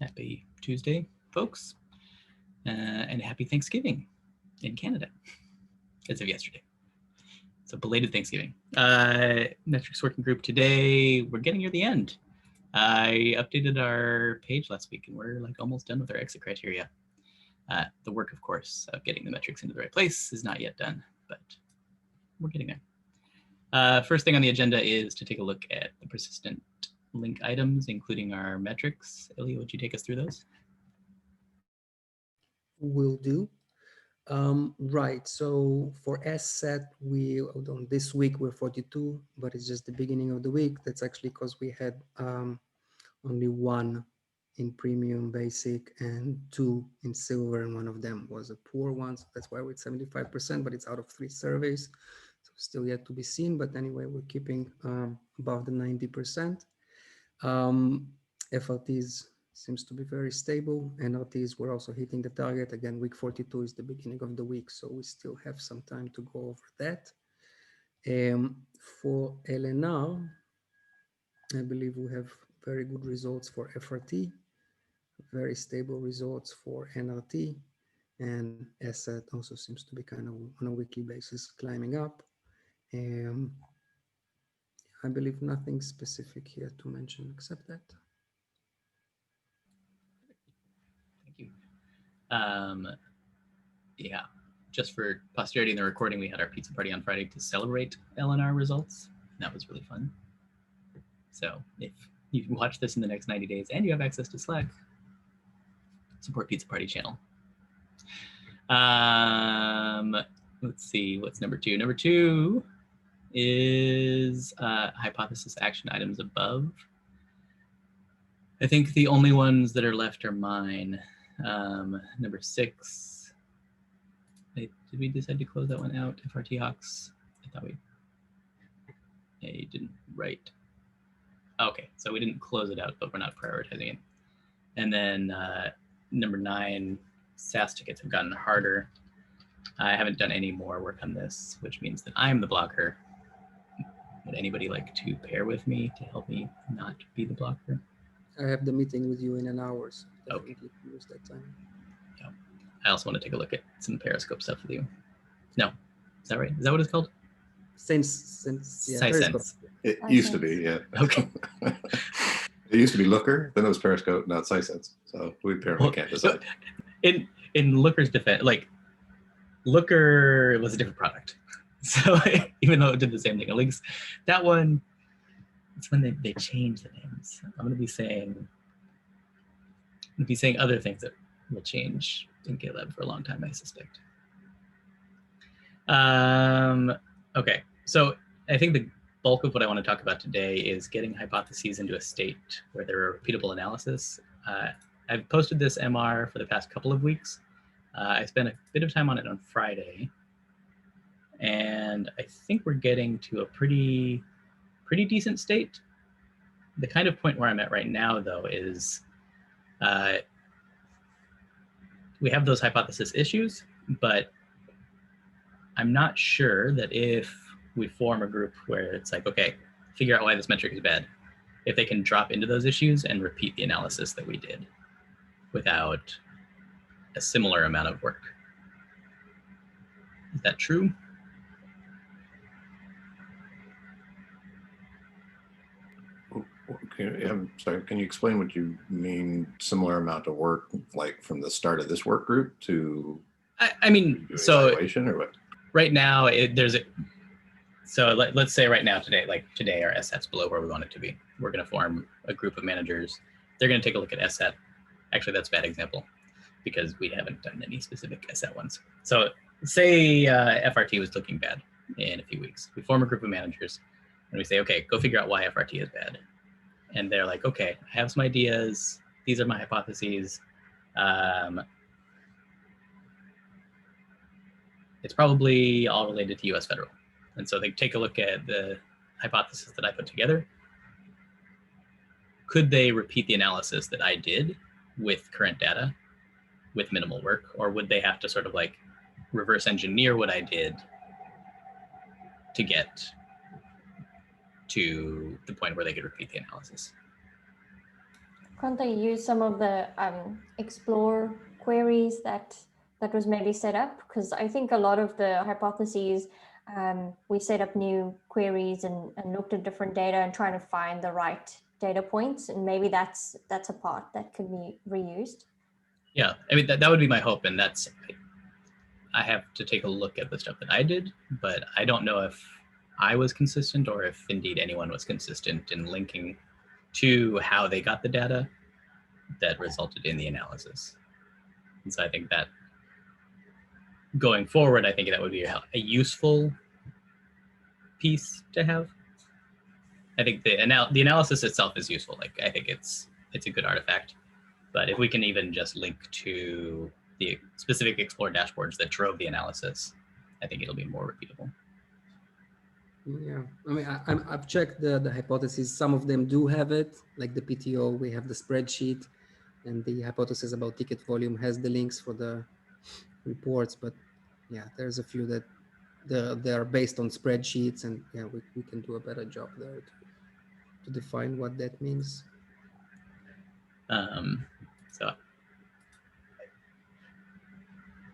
Happy Tuesday, folks, and happy Thanksgiving in Canada as of yesterday. So belated Thanksgiving. Metrics working group today, we're getting near the end. I updated our page last week and we're like almost done with our exit criteria. The work, of course, of getting the metrics into the right place is not yet done, but we're getting there. First thing on the agenda is to take a look at the persistent link items, including our metrics. Ilya, would you take us through those? Will do. Right, so for Ascent, on this week we're 42, but it's just the beginning of the week. That's actually because we had only one in premium basic and two in silver, and one of them was a poor one, so that's why we're at 75%, but it's out of 3 surveys, so still yet to be seen. But anyway, we're keeping above the 90%. FLTs seems to be very stable. NLTs were also hitting the target. Again, week 42 is the beginning of the week, so we still have some time to go over that. For LNR, I believe we have very good results for FRT, very stable results for NRT, and Asset also seems to be kind of on a weekly basis climbing up. I believe nothing specific here to mention except that. Thank you. Yeah, just for posterity in the recording, we had our pizza party on Friday to celebrate LNR results. That was really fun. So if you watch this in the next 90 days and you have access to Slack, support Pizza Party channel. Let's see, what's number 2? Number 2 is hypothesis action items above. I think the only ones that are left are mine. Number 6. Did we decide to close that one out? FRT Hawks? I thought you didn't write. Okay, so we didn't close it out, but we're not prioritizing it. And then number 9, SAS tickets have gotten harder. I haven't done any more work on this, which means that I'm the blocker. Would anybody like to pair with me to help me not be the blocker? I have the meeting with you in an hour, so okay. Use that time. Yeah. I also want to take a look at some Periscope stuff with you. No, is that right? Is that what it's called? Since yeah, Periscope. It used to be, yeah. Okay. It used to be Looker, then it was Periscope, now it's Sset. So we apparently can't decide. In Looker's defense, like Looker was a different product. So even though it did the same thing, at least that one, it's when they changed the names. I'm going to be saying other things that will change in GitLab for a long time, I suspect. Okay, so I think the bulk of what I want to talk about today is getting hypotheses into a state where there are repeatable analysis. I've posted this MR for the past couple of weeks. I spent a bit of time on it on Friday, and I think we're getting to a pretty decent state. The kind of point where I'm at right now, though, is we have those hypothesis issues, but I'm not sure that if we form a group where it's like, okay, figure out why this metric is bad, if they can drop into those issues and repeat the analysis that we did without a similar amount of work. Is that true? Okay, I'm sorry, can you explain what you mean similar amount of work, like from the start of this work group to I mean, so evaluation or what? Right now, let's say right now today our Set's below where we want it to be. We're going to form a group of managers. They're going to take a look at Set. Actually, that's a bad example because we haven't done any specific Set ones. So say FRT was looking bad in a few weeks. We form a group of managers and we say, okay, go figure out why FRT is bad. And they're like, okay, I have some ideas. These are my hypotheses. It's probably all related to US federal. And so they take a look at the hypothesis that I put together. Could they repeat the analysis that I did with current data with minimal work? Or would they have to sort of like reverse engineer what I did to get to the point where they could repeat the analysis? Can't they use some of the explore queries that was maybe set up? Because I think a lot of the hypotheses, we set up new queries and looked at different data and trying to find the right data points, and maybe that's a part that could be reused. Yeah, I mean, that would be my hope, and that's, I have to take a look at the stuff that I did, but I don't know if I was consistent or if indeed anyone was consistent in linking to how they got the data that resulted in the analysis. And so I think that going forward, I think that would be a useful piece to have. I think the analysis itself is useful. Like, I think it's a good artifact, but if we can even just link to the specific Explore dashboards that drove the analysis, I think it'll be more repeatable. Yeah, I mean, I've checked the hypotheses. Some of them do have it, like the PTO, we have the spreadsheet, and the hypothesis about ticket volume has the links for the reports. But yeah, there's a few that they are based on spreadsheets, and yeah, we can do a better job there to define what that means. So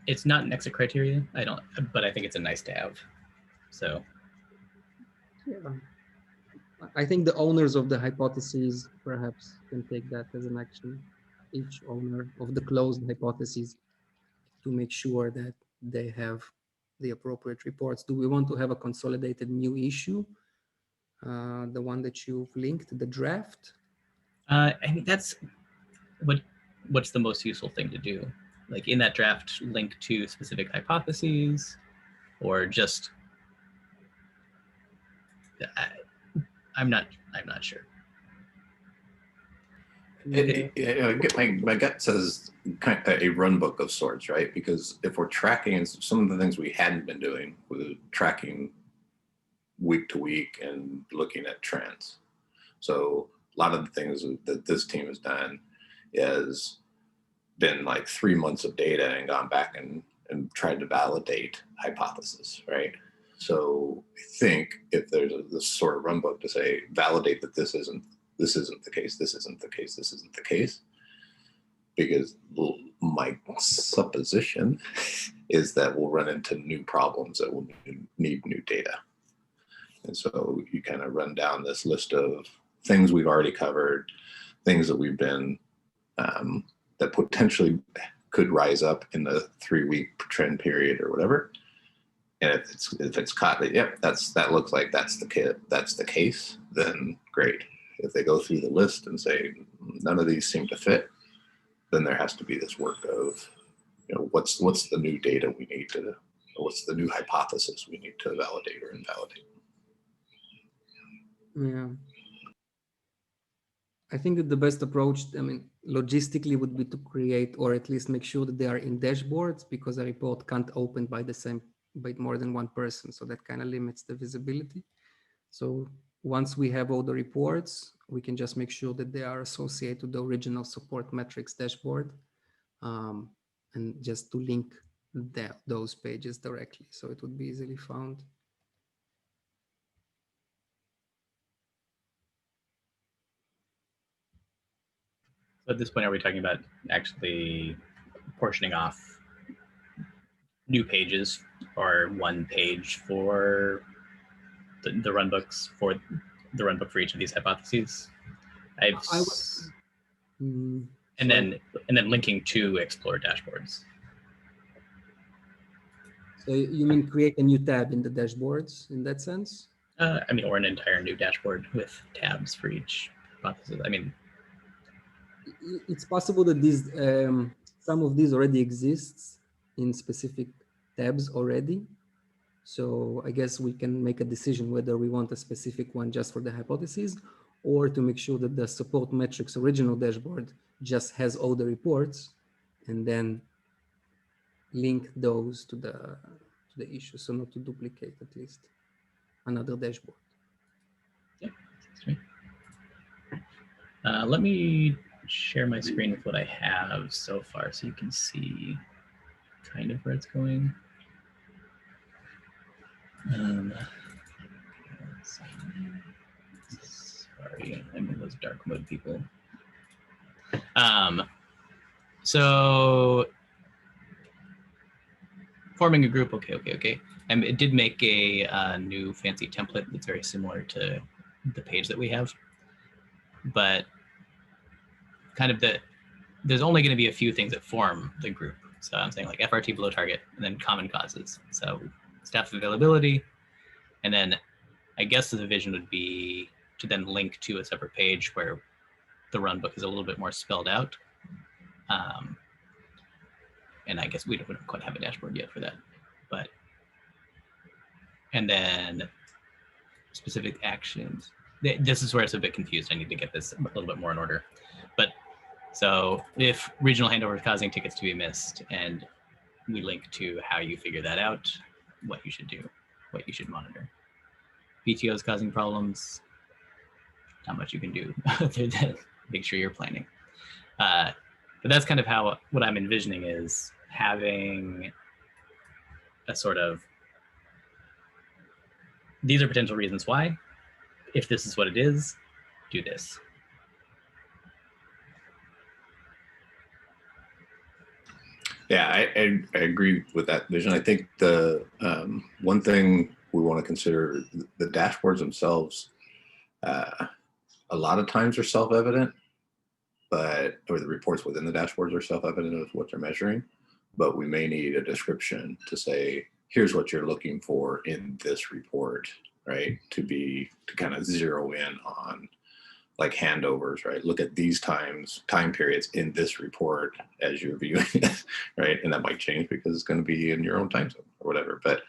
it's not an exit criteria, but I think it's a nice to have. So yeah, I think the owners of the hypotheses perhaps can take that as an action. Each owner of the closed hypotheses, to make sure that they have the appropriate reports. Do we want to have a consolidated new issue? The one that you've linked, the draft? I mean, that's what's the most useful thing to do. Like, in that draft, link to specific hypotheses, or just I'm not sure. My gut says kind of a run book of sorts, right? Because if we're tracking some of the things we hadn't been doing, with tracking week to week and looking at trends. So a lot of the things that this team has done is been like 3 months of data and gone back and tried to validate hypothesis, right? So I think if there's this sort of run book to say, validate that this isn't the case, this isn't the case, this isn't the case, because my supposition is that we'll run into new problems that will need new data. And so you kind of run down this list of things we've already covered, things that we've been, that potentially could rise up in the 3-week trend period or whatever. And if it's caught that, yep, that looks like that's the case, then great. If they go through the list and say none of these seem to fit, then there has to be this work of, what's the new data we need to, what's the new hypothesis we need to validate or invalidate. Yeah. I think that the best approach, I mean, logistically would be to create, or at least make sure that they are in dashboards, because a report can't open by more than one person. So that kind of limits the visibility. So once we have all the reports, we can just make sure that they are associated to the original support metrics dashboard, and just to link those pages directly. So it would be easily found. So at this point, are we talking about actually portioning off new pages, or one page for the run books, for the run book for each of these hypotheses? And then linking to Explore dashboards. So you mean create a new tab in the dashboards in that sense? I mean, or an entire new dashboard with tabs for each hypothesis. I mean, it's possible that these some of these already exists in specific tabs already. So I guess we can make a decision whether we want a specific one just for the hypotheses, or to make sure that the support metrics original dashboard just has all the reports, and then link those to the issue, so not to duplicate at least another dashboard. Yeah, excuse me. Let me share my screen with what I have so far, so you can see kind of where it's going. Sorry, I'm one of those dark mode people. So forming a group, okay. And it did make a new fancy template that's very similar to the page that we have, but kind of there's only going to be a few things that form the group. So I'm saying like FRT below target and then common causes. So staff availability, and then I guess the vision would be to then link to a separate page where the run book is a little bit more spelled out. And I guess we don't quite have a dashboard yet for that, but, and then specific actions. This is where it's a bit confused. I need to get this a little bit more in order. But so if regional handover is causing tickets to be missed, and we link to how you figure that out, what you should do, what you should monitor. PTO is causing problems, not much you can do other than make sure you're planning. But that's kind of how, what I'm envisioning is having a sort of, these are potential reasons why. If this is what it is, do this. Yeah, I agree with that vision. I think the one thing we want to consider, the dashboards themselves, a lot of times are self-evident, or the reports within the dashboards are self-evident of what they're measuring, but we may need a description to say, here's what you're looking for in this report, right? To kind of zero in on like handovers, right? Look at these time periods in this report as you're viewing it, right? And that might change because it's going to be in your own time zone or whatever. But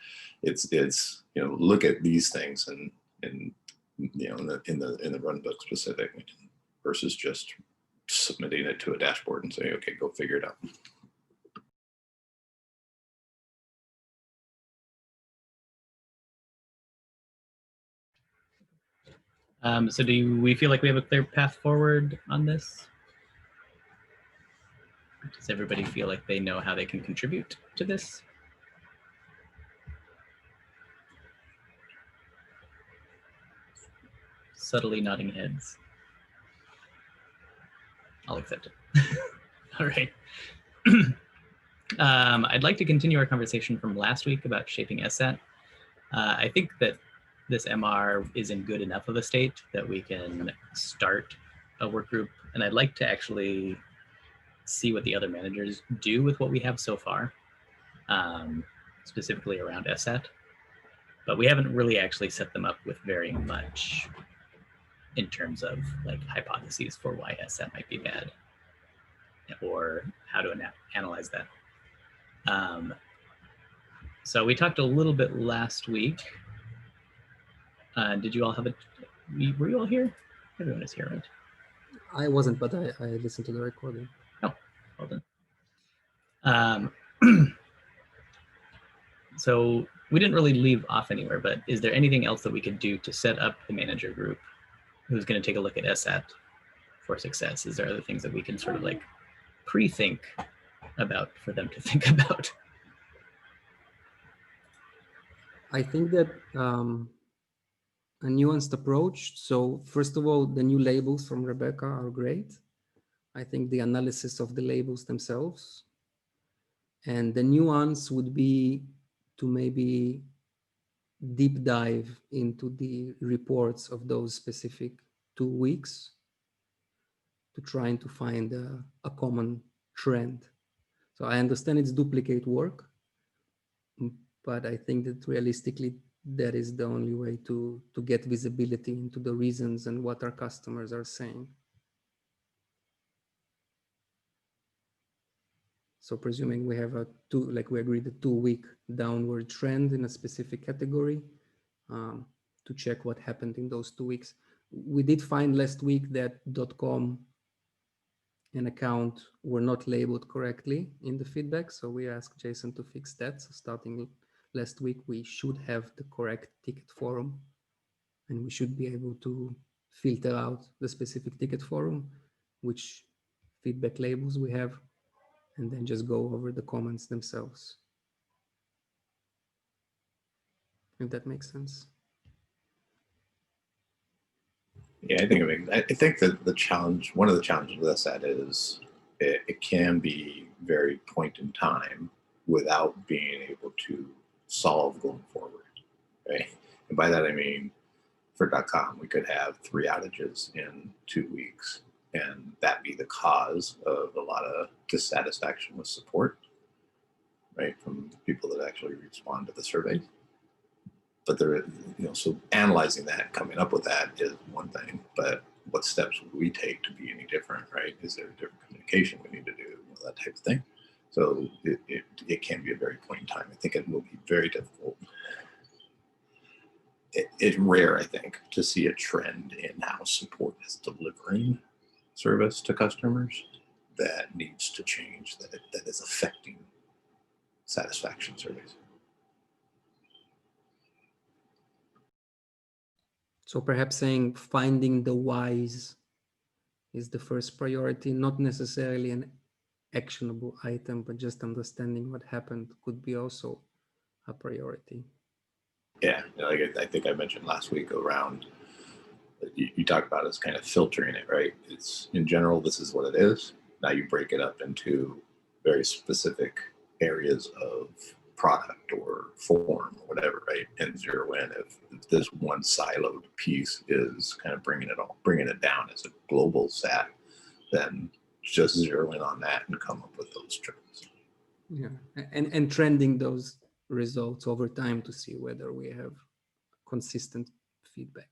it's look at these things and in the run book specific versus just submitting it to a dashboard and saying, okay, go figure it out. So do we feel like we have a clear path forward on this? Does everybody feel like they know how they can contribute to this? Subtly nodding heads. I'll accept it. All right. I'd like to continue our conversation from last week about shaping Sset. I think that this MR is in good enough of a state that we can start a work group, and I'd like to actually see what the other managers do with what we have so far, specifically around Sset. But we haven't really actually set them up with very much in terms of like hypotheses for why Sset might be bad or how to analyze that. So we talked a little bit last week. Did you all have were you all here? Everyone is here, right? I wasn't, but I listened to the recording. Oh, well done. So we didn't really leave off anywhere, but is there anything else that we could do to set up the manager group who's going to take a look at Sset for success? Is there other things that we can sort of like pre-think about for them to think about? I think that a nuanced approach. So first of all, the new labels from Rebecca are great. I think the analysis of the labels themselves. And the nuance would be to maybe deep dive into the reports of those specific 2 weeks to trying to find a common trend. So I understand it's duplicate work, but I think that realistically, that is the only way to get visibility into the reasons and what our customers are saying. So presuming we have we agreed, a 2-week downward trend in a specific category, to check what happened in those 2 weeks. We did find last week that .com and account were not labeled correctly in the feedback. So we asked Jason to fix that. So starting last week, we should have the correct ticket forum, and we should be able to filter out the specific ticket forum, which feedback labels we have, and then just go over the comments themselves. If that makes sense. Yeah, I think that the challenge, one of the challenges with Sset is it can be very point in time without being able to solve going forward, right? And by that I mean, for .com, we could have 3 outages in 2 weeks, and that be the cause of a lot of dissatisfaction with support, right, from people that actually respond to the survey. But there, so analyzing that, coming up with that is one thing, but what steps would we take to be any different, right? Is there a different communication we need to do, that type of thing? So it can be a very point in time. I think it will be very difficult. It's rare, I think, to see a trend in how support is delivering service to customers that needs to change, that is affecting satisfaction surveys. So perhaps saying finding the whys is the first priority, not necessarily an actionable item, but just understanding what happened could be also a priority. Yeah, like I think I mentioned last week around, you talk about as kind of filtering it, right? It's in general, this is what it is. Now you break it up into very specific areas of product or form or whatever, right? And zero in if this one siloed piece is kind of bringing it down as a global SAT, then just zero in on that and come up with those trends. Yeah, and trending those results over time to see whether we have consistent feedback.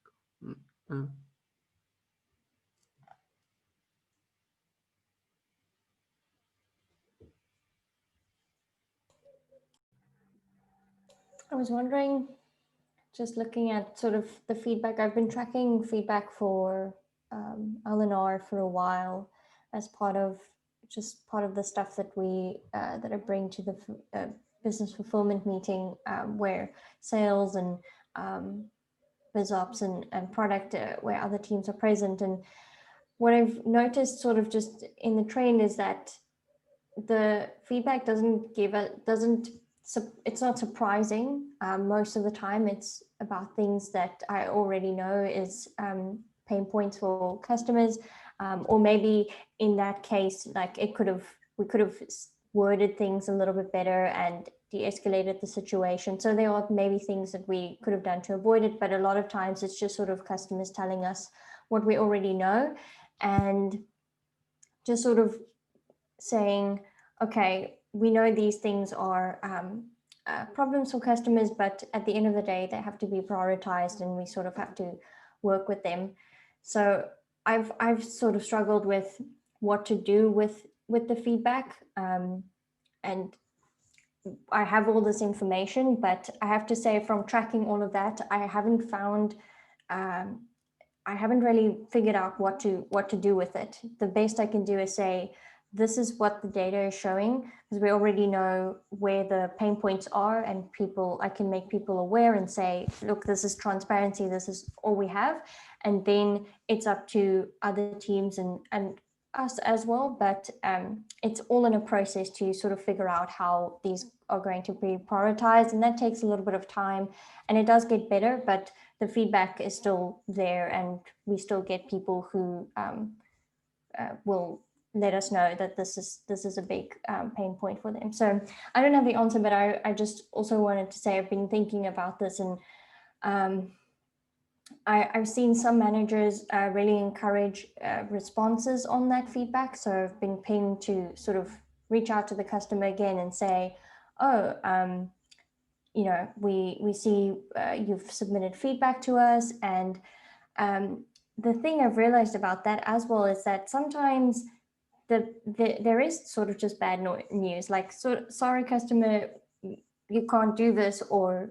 I was wondering, just looking at sort of the feedback, I've been tracking feedback for L&R for a while as part of the stuff that that I bring to the business fulfillment meeting, where sales and BizOps and product, where other teams are present. And what I've noticed sort of just in the trend is that the feedback it's not surprising. Most of the time it's about things that I already know is pain points for customers, or maybe in that case, like we could have worded things a little bit better and de-escalated the situation. So there are maybe things that we could have done to avoid it, but a lot of times it's just sort of customers telling us what we already know and just sort of saying, okay, we know these things are problems for customers, but at the end of the day, they have to be prioritized and we sort of have to work with them. So I've sort of struggled with what to do with the feedback. And I have all this information, but I have to say from tracking all of that, I haven't really figured out what to do with it. The best I can do is say, this is what the data is showing, because we already know where the pain points are, and I can make people aware and say, look, this is transparency, this is all we have. And then it's up to other teams and us as well. But it's all in a process to sort of figure out how these are going to be prioritized. And that takes a little bit of time, and it does get better, but the feedback is still there, and we still get people who will let us know that this is a big pain point for them. So I don't have the answer, but I just also wanted to say I've been thinking about this, and I've seen some managers really encourage responses on that feedback. So I've been pinged to sort of reach out to the customer again and say, oh, we see you've submitted feedback to us. And the thing I've realized about that as well is that sometimes there is sort of just bad news, like, sorry customer, you can't do this, or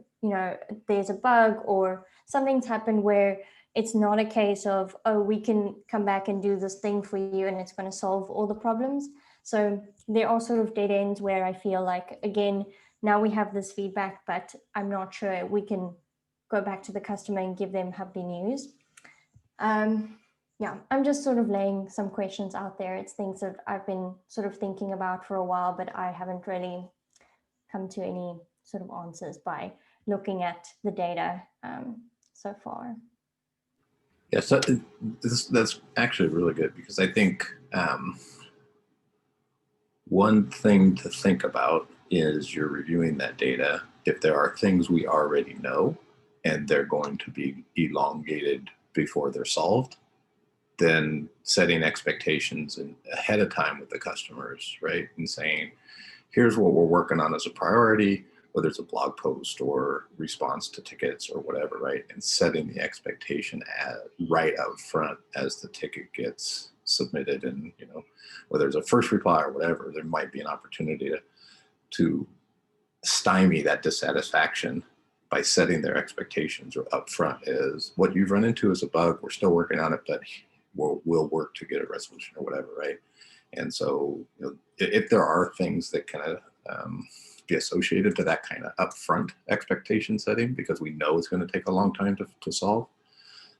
there's a bug or something's happened, where it's not a case of, oh, we can come back and do this thing for you and it's going to solve all the problems. So there are sort of dead ends where I feel like, again, now we have this feedback, but I'm not sure we can go back to the customer and give them happy news. Yeah, I'm just sort of laying some questions out there. It's things that I've been sort of thinking about for a while, but I haven't really come to any sort of answers by looking at the data so far. Yeah, so that's actually really good, because I think one thing to think about is you're reviewing that data. If there are things we already know and they're going to be elongated before they're solved, then setting expectations ahead of time with the customers, right? And saying, here's what we're working on as a priority, whether it's a blog post or response to tickets or whatever, right? And setting the expectation right up front as the ticket gets submitted, and whether it's a first reply or whatever, there might be an opportunity to stymie that dissatisfaction by setting their expectations or up front is what you've run into is a bug. We're still working on it, but we'll work to get a resolution or whatever, right? And so if there are things that kind of be associated to that kind of upfront expectation setting, because we know it's going to take a long time to solve,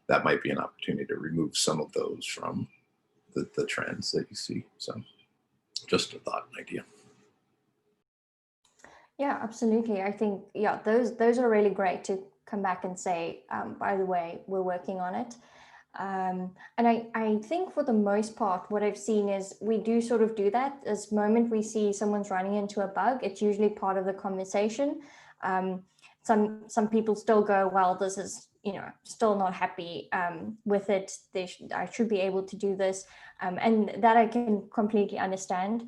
that might be an opportunity to remove some of those from the trends that you see. So just a thought, an idea. Yeah, absolutely. I think, yeah, those are really great to come back and say, by the way, we're working on it. And I think for the most part, what I've seen is we do sort of do that. As moment we see someone's running into a bug, it's usually part of the conversation. Some people still go, well, this is, still not happy with it. I should be able to do this. And that I can completely understand.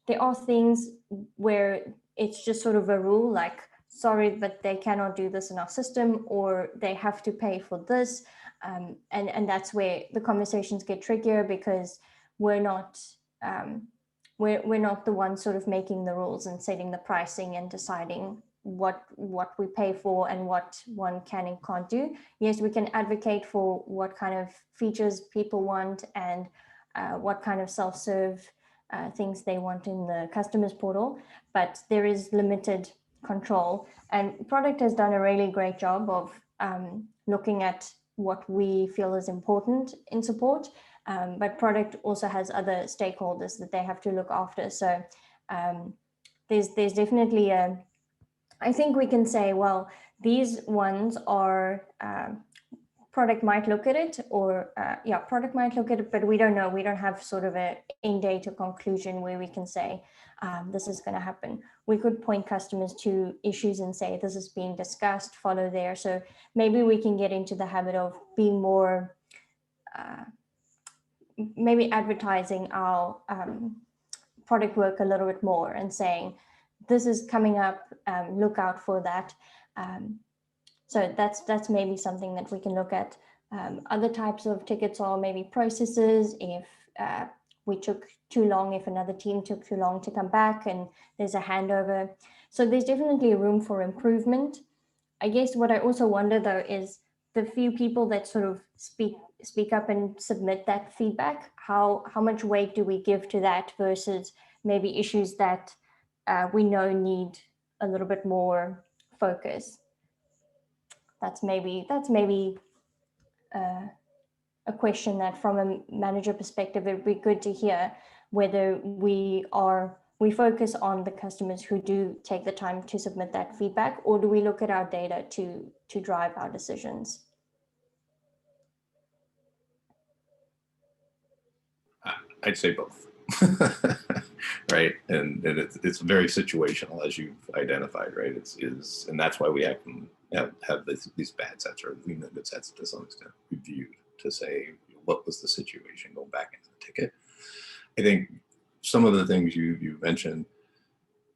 There are things where it's just sort of a rule, like, sorry, but they cannot do this in our system, or they have to pay for this. And that's where the conversations get trickier, because we're not the ones sort of making the rules and setting the pricing and deciding what we pay for and what one can and can't do. Yes, we can advocate for what kind of features people want and what kind of self-serve things they want in the customers portal, but there is limited control. And product has done a really great job of looking at what we feel is important in support, but product also has other stakeholders that they have to look after. So there's definitely I think we can say, well, these ones are product might look at it, or product might look at it, but we don't know. We don't have sort of a end date or conclusion where we can say this is going to happen. We could point customers to issues and say this is being discussed, follow there. So maybe we can get into the habit of being more maybe advertising our product work a little bit more and saying this is coming up, look out for that. So that's maybe something that we can look at. Other types of tickets are maybe processes. If we took too long, if another team took too long to come back and there's a handover. So there's definitely room for improvement. I guess what I also wonder though is the few people that sort of speak up and submit that feedback, how much weight do we give to that versus maybe issues that we know need a little bit more focus? That's maybe a question that from a manager perspective, it'd be good to hear whether we focus on the customers who do take the time to submit that feedback, or do we look at our data to drive our decisions? I'd say both. Right, and it's very situational, as you've identified, right? And that's why we have these bad sets, or even the good sets to some extent reviewed to say what was the situation, go back into the ticket. I think some of the things you mentioned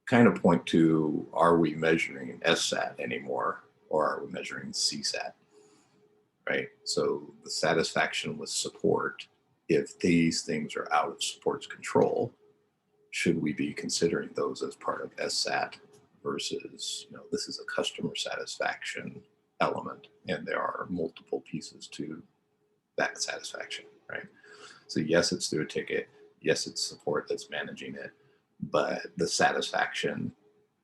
kind of point to, are we measuring SSAT anymore, or are we measuring CSAT, right? So the satisfaction with support, if these things are out of support's control, should we be considering those as part of SSAT versus, this is a customer satisfaction element, and there are multiple pieces to that satisfaction, right? So yes, it's through a ticket. Yes, it's support that's managing it, but the satisfaction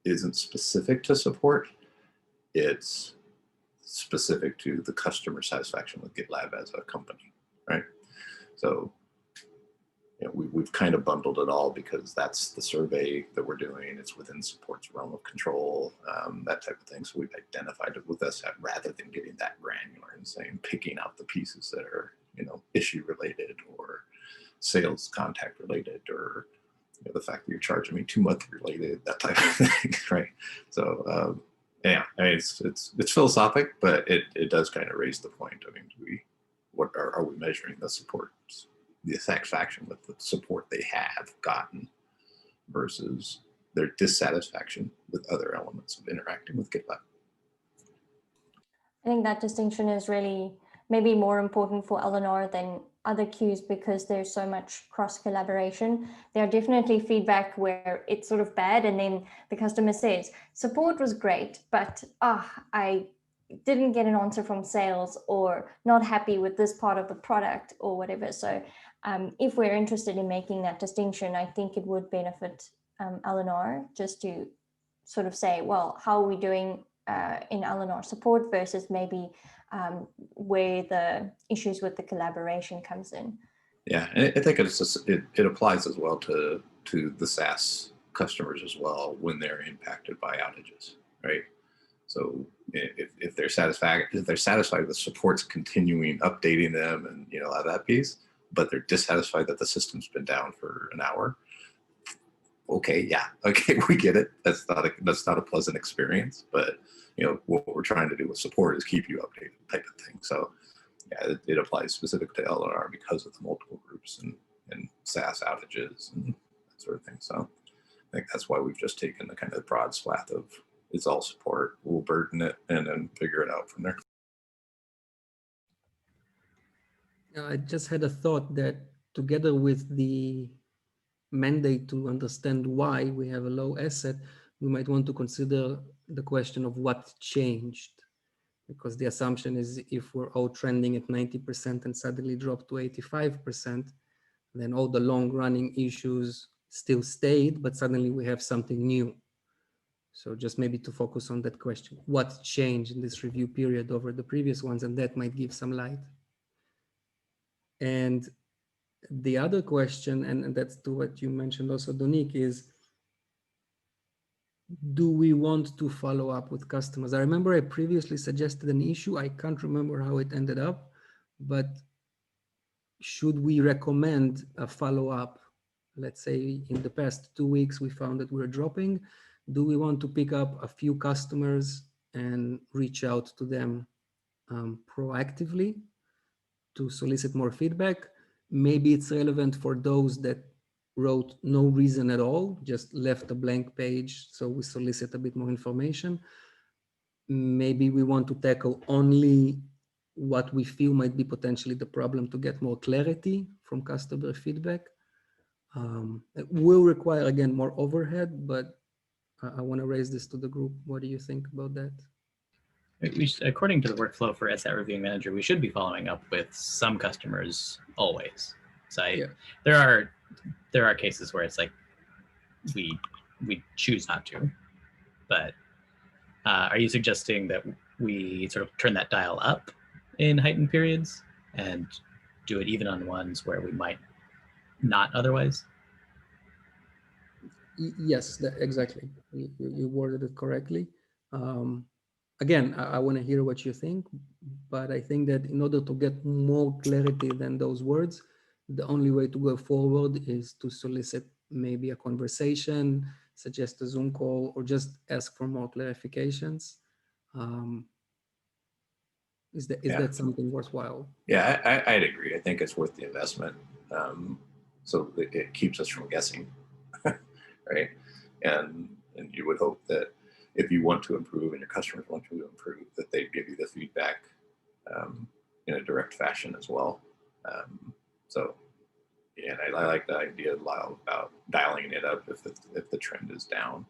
isn't specific to support. It's specific to the customer satisfaction with GitLab as a company, right? So we've kind of bundled it all because that's the survey that we're doing. It's within support's realm of control, that type of thing. So we've identified it with Ascent rather than getting that granular and saying, picking out the pieces that are, issue related or sales contact related, or the fact that you're charging me 2 month related, that type of thing, right? So yeah, I mean, it's philosophic, but it does kind of raise the point. I mean, what are we measuring the support, the satisfaction with the support they have gotten versus their dissatisfaction with other elements of interacting with GitLab? I think that distinction is really maybe more important for Eleanor than other queues because there's so much cross collaboration. There are definitely feedback where it's sort of bad and then the customer says, support was great, but I didn't get an answer from sales, or not happy with this part of the product or whatever. So if we're interested in making that distinction, I think it would benefit Eleanor just to sort of say, well, how are we doing in Eleanor support versus maybe where the issues with the collaboration comes in. Yeah, and I think it applies as well to the SaaS customers as well when they're impacted by outages, right? So if they're satisfied with support's continuing updating them and that piece, but they're dissatisfied that the system's been down for an hour. Okay, yeah, okay, we get it. That's not a pleasant experience, but what we're trying to do with support is keep you updated, type of thing. So yeah, it applies specific to LNR because of the multiple groups and SaaS outages and that sort of thing. So I think that's why we've just taken the kind of broad swath of it's all support. We'll burden it and then figure it out from there. I just had a thought that together with the mandate to understand why we have a low asset, we might want to consider the question of what changed. Because the assumption is if we're all trending at 90% and suddenly drop to 85%, then all the long running issues still stayed, but suddenly we have something new. So just maybe to focus on that question, what changed in this review period over the previous ones, and that might give some light. And the other question, and that's to what you mentioned also, Donik, is do we want to follow up with customers? I remember I previously suggested an issue. I can't remember how it ended up, but should we recommend a follow-up? Let's say in the past 2 weeks, we found that we're dropping. Do we want to pick up a few customers and reach out to them proactively to solicit more feedback? Maybe it's relevant for those that wrote no reason at all, just left a blank page, so we solicit a bit more information. Maybe we want to tackle only what we feel might be potentially the problem to get more clarity from customer feedback. It will require, again, more overhead, but I want to raise this to the group. What do you think about that? According to the workflow for Asset Reviewing Manager, we should be following up with some customers always. So there are cases where it's like we choose not to. But are you suggesting that we sort of turn that dial up in heightened periods and do it even on ones where we might not otherwise? Yes, exactly. You worded it correctly. Again, I want to hear what you think, but I think that in order to get more clarity than those words, the only way to go forward is to solicit maybe a conversation, suggest a Zoom call, or just ask for more clarifications. Is that something worthwhile? Yeah, I'd agree. I think it's worth the investment. So it keeps us from guessing, right? And you would hope that if you want to improve and your customers want to improve, that they give you the feedback in a direct fashion as well. So, yeah, and I like the idea about dialing it up if the trend is down.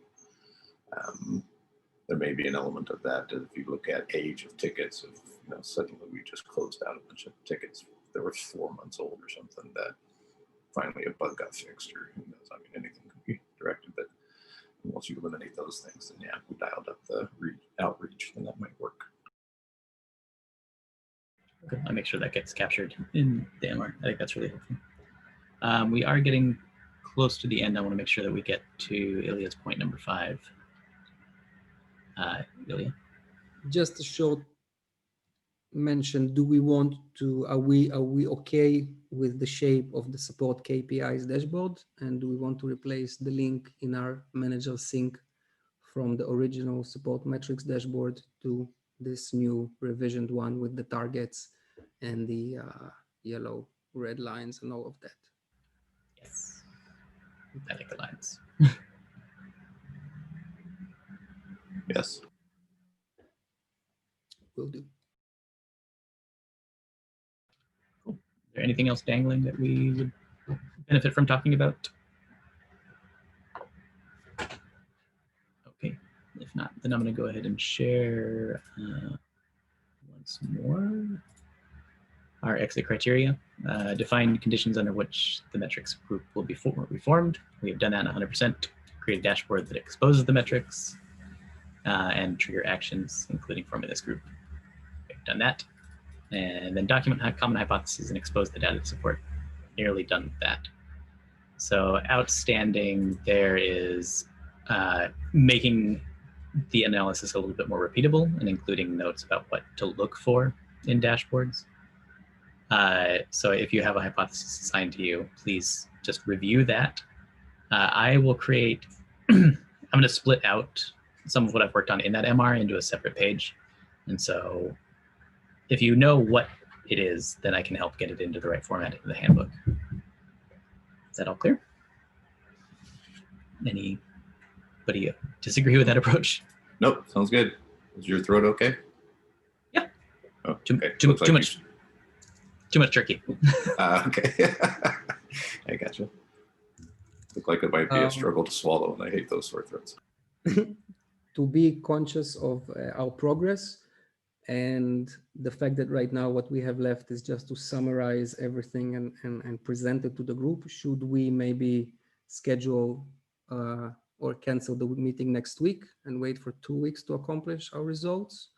There may be an element of that if you look at age of tickets. If suddenly we just closed out a bunch of tickets that were 4 months old or something, that finally a bug got fixed, or who knows? I mean, anything can be directed, but once you eliminate those things, then yeah, we dialed up the outreach, then that might work. Okay, I'll make sure that gets captured in the MR. I think that's really helpful. We are getting close to the end. I want to make sure that we get to Ilya's point number 5. Ilya? Just a short mention, do we want to, are we okay with the shape of the support KPIs dashboard? And do we want to replace the link in our manager sync from the original support metrics dashboard to this new revisioned one with the targets and the yellow, red lines and all of that? Yes. I like the lines. Yes. Will do. Cool. Is there anything else dangling that we would benefit from talking about? Okay, if not, then I'm going to go ahead and share once more our exit criteria. Define conditions under which the metrics group will be reformed. We have done that 100%. Create a dashboard that exposes the metrics and trigger actions, including forming this group. We've done that. And then document common hypotheses and expose the data to support. Nearly done with that. So outstanding there is making the analysis a little bit more repeatable and including notes about what to look for in dashboards. So if you have a hypothesis assigned to you, please just review that. I will create, I'm going to split out some of what I've worked on in that MR into a separate page. And so if you know what it is, then I can help get it into the right format in the handbook. Is that all clear? Anybody disagree with that approach? Nope, sounds good. Is your throat okay? Yeah. Oh, Too much turkey. Okay. I gotcha. Look like it might be a struggle to swallow, and I hate those sore throats. To be conscious of our progress and the fact that right now what we have left is just to summarize everything and present it to the group, should we maybe schedule or cancel the meeting next week and wait for 2 weeks to accomplish our results?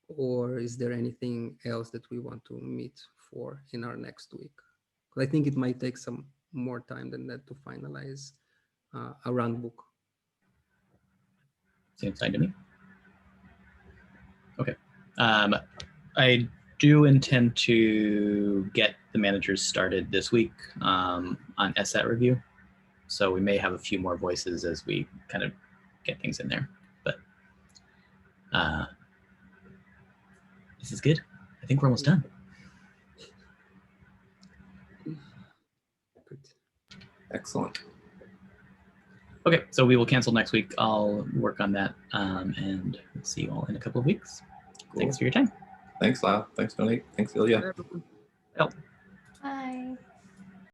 Or is there anything else that we want to meet for in our next week? Because I think it might take some more time than that to finalize a run book. Seems fine to me. Okay. I do intend to get the managers started this week on Sset review. So we may have a few more voices as we kind of get things in there. But this is good. I think we're almost done. Good. Excellent. Okay, so we will cancel next week. I'll work on that and see you all in a couple of weeks. Cool. Thanks for your time. Thanks, Lyle. Thanks, Donate. Thanks, Ilya. Well.